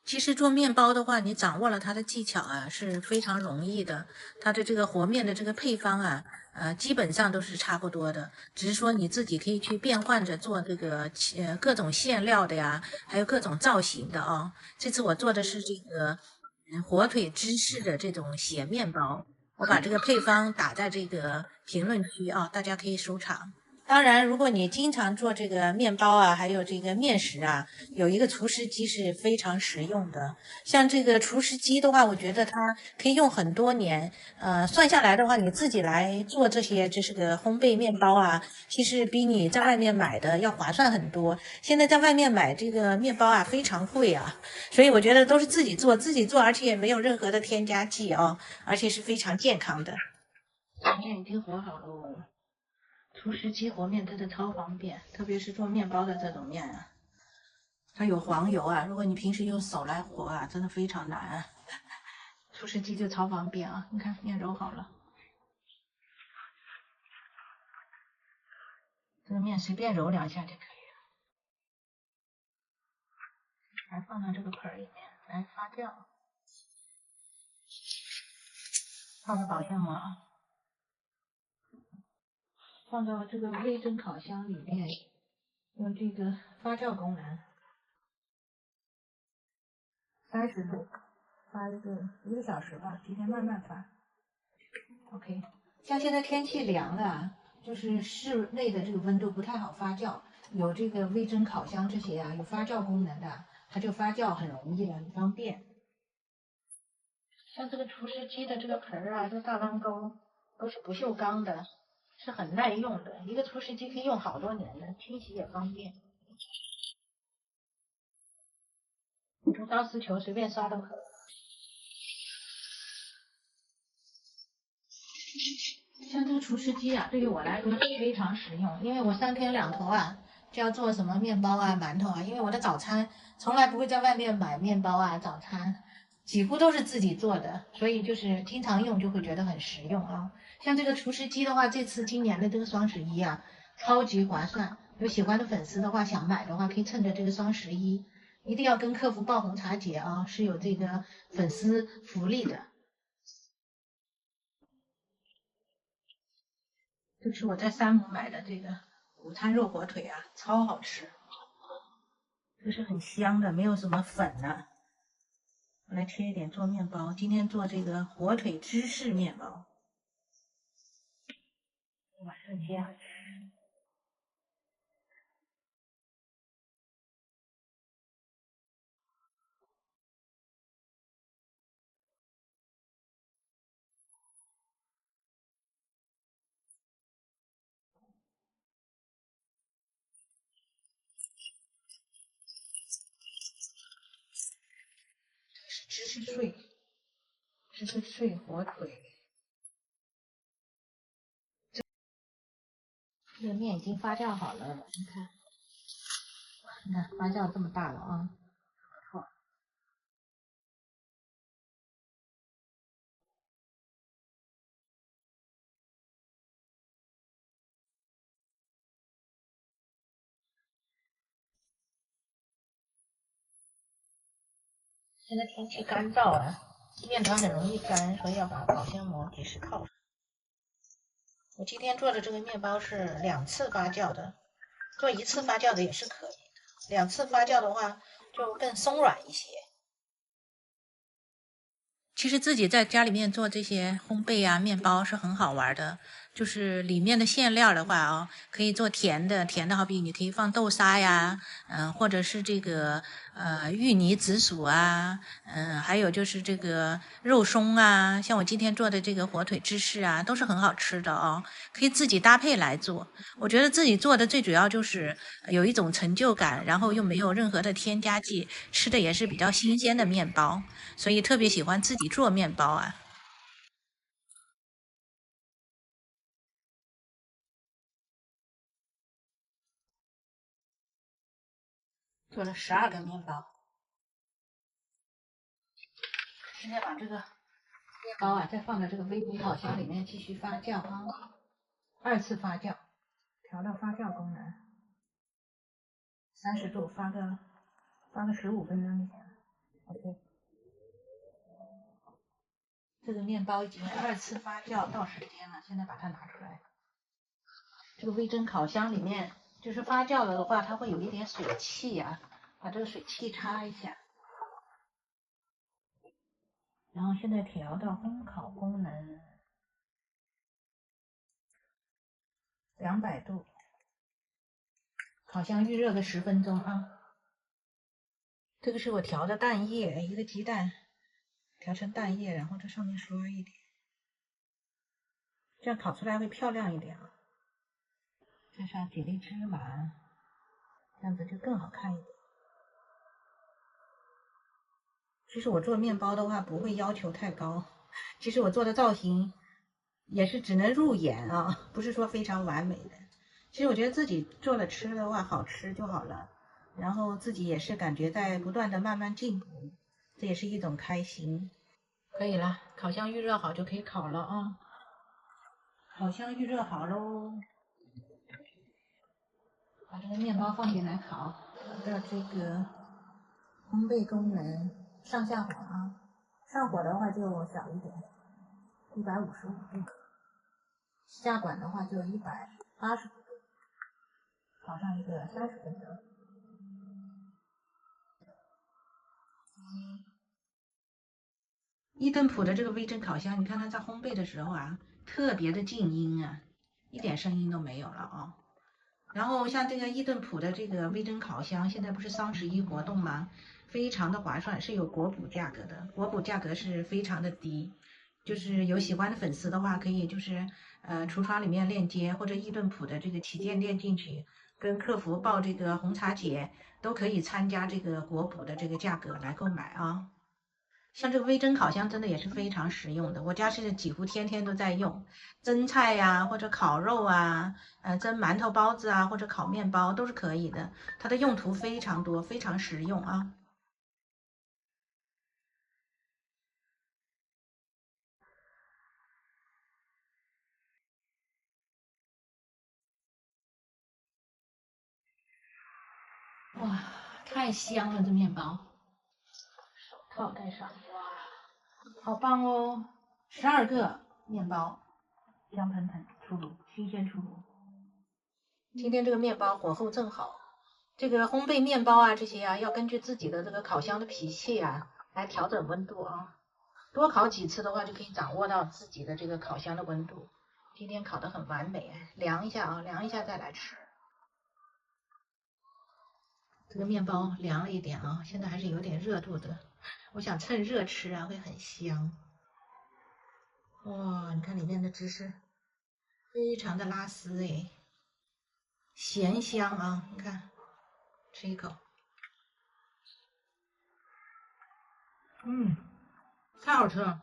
其实做面包的话，你掌握了它的技巧啊，是非常容易的。它的这个和面的这个配方啊，基本上都是差不多的，只是说你自己可以去变换着做这个各种馅料的呀，还有各种造型的啊。这次我做的是这个火腿芝士的这种咸面包，我把这个配方打在这个评论区啊，大家可以收藏。当然，如果你经常做这个面包啊，还有这个面食啊，有一个除湿机是非常实用的。像这个除湿机的话，我觉得它可以用很多年。算下来的话，你自己来做这些就是个烘焙面包啊，其实比你在外面买的要划算很多。现在在外面买这个面包啊，非常贵啊，所以我觉得都是自己做，自己做，而且也没有任何的添加剂啊，而且是非常健康的。面已经和好了哦。除湿机和面真的超方便，特别是做面包的这种面啊，它有黄油啊，如果你平时用手来和啊，真的非常难。除湿机就超方便啊，你看面揉好了，这个面随便揉两下就可以了，来放到这个盆里面来发酵，泡个保鲜膜啊，放到这个微蒸烤箱里面，用这个发酵功能，30度。发1个小时吧，今天慢慢发。OK，像现在天气凉了，就是室内的这个温度不太好发酵，有这个微蒸烤箱这些啊，有发酵功能的，它就发酵很容易的，很方便。像这个除湿机的这个盆儿啊，这个大弯钩都是不锈钢的，是很耐用的，一个除湿机可以用好多年的，清洗也方便。用钢丝球随便刷都可以。像这个除湿机啊，对于我来说是非常实用，因为我3天2头啊就要做什么面包啊、馒头啊，因为我的早餐从来不会在外面买面包啊，早餐几乎都是自己做的，所以就是经常用就会觉得很实用啊。像这个除湿机的话，这次今年的这个双11啊，超级划算，有喜欢的粉丝的话想买的话，可以趁着这个双11，一定要跟客服报红茶节啊，是有这个粉丝福利的。这是我在山姆买的这个午餐肉火腿啊，超好吃，就是很香的，没有什么粉的。我来切一点做面包，今天做这个火腿芝士面包，马上切。芝士碎，芝士碎火腿。这个面已经发酵好了，你看，你看发酵这么大了啊。好，现在天气干燥啊，面团很容易干，所以要把保鲜膜及时套上。我今天做的这个面包是2次发酵的，做1次发酵的也是可以的，2次发酵的话就更松软一些。其实自己在家里面做这些烘焙啊、面包是很好玩的，就是里面的馅料的话啊，可以做甜的，甜的好比你可以放豆沙呀，或者是这个芋泥紫薯啊，还有就是这个肉松啊，像我今天做的这个火腿芝士啊，都是很好吃的哦，可以自己搭配来做。我觉得自己做的最主要就是有一种成就感，然后又没有任何的添加剂，吃的也是比较新鲜的面包。所以特别喜欢自己做面包啊。做了12个面包，现在把这个面包啊再放到这个微波烤箱里面继续发酵啊，2次发酵，调到发酵功能，30度发个15分钟就行了。OK， 这个面包已经2次发酵到时间了，现在把它拿出来。这个微蒸烤箱里面就是发酵了的话，它会有一点水汽啊，把这个水汽擦一下。然后现在调到烘烤功能200度，烤箱预热个10分钟啊。这个是我调的蛋液，一个鸡蛋调成蛋液，然后这上面刷一点，这样烤出来会漂亮一点啊。加上几粒芝麻，这样子就更好看一点。其实我做面包的话不会要求太高，其实我做的造型也是只能入眼啊，不是说非常完美的。其实我觉得自己做了吃的话好吃就好了，然后自己也是感觉在不断的慢慢进步，这也是一种开心。可以了，烤箱预热好就可以烤了啊。烤箱预热好喽，把这个面包放进来烤，调到这个烘焙功能上下火啊，上火的话就小一点，155度，下管的话就180度，烤上一个30分钟。伊顿普的这个微蒸烤箱，你看它在烘焙的时候啊，特别的静音啊，一点声音都没有了啊。然后像这个伊顿普的这个微蒸烤箱，现在不是双11活动吗？非常的划算，是有国补价格的，国补价格是非常的低。就是有喜欢的粉丝的话，可以就是橱窗里面链接或者伊顿普的这个旗舰店进去，跟客服报这个红茶节，都可以参加这个国补的这个价格来购买啊。像这个微蒸烤箱真的也是非常实用的，我家是几乎天天都在用，蒸菜呀、或者烤肉啊，蒸馒头、包子啊，或者烤面包都是可以的。它的用途非常多，非常实用啊！哇，太香了，这面包！手套戴上，哇，好棒哦！12个面包，香喷喷出炉，新鲜出炉。今天这个面包火候正好，这个烘焙面包啊这些啊，要根据自己的这个烤箱的脾气啊来调整温度啊。多烤几次的话，就可以掌握到自己的这个烤箱的温度。今天烤得很完美，凉一下啊，凉一下再来吃。这个面包凉了一点啊，现在还是有点热度的。我想趁热吃啊，会很香。哇，你看里面的芝士，非常的拉丝哎，咸香啊！你看，吃一口，太好吃了。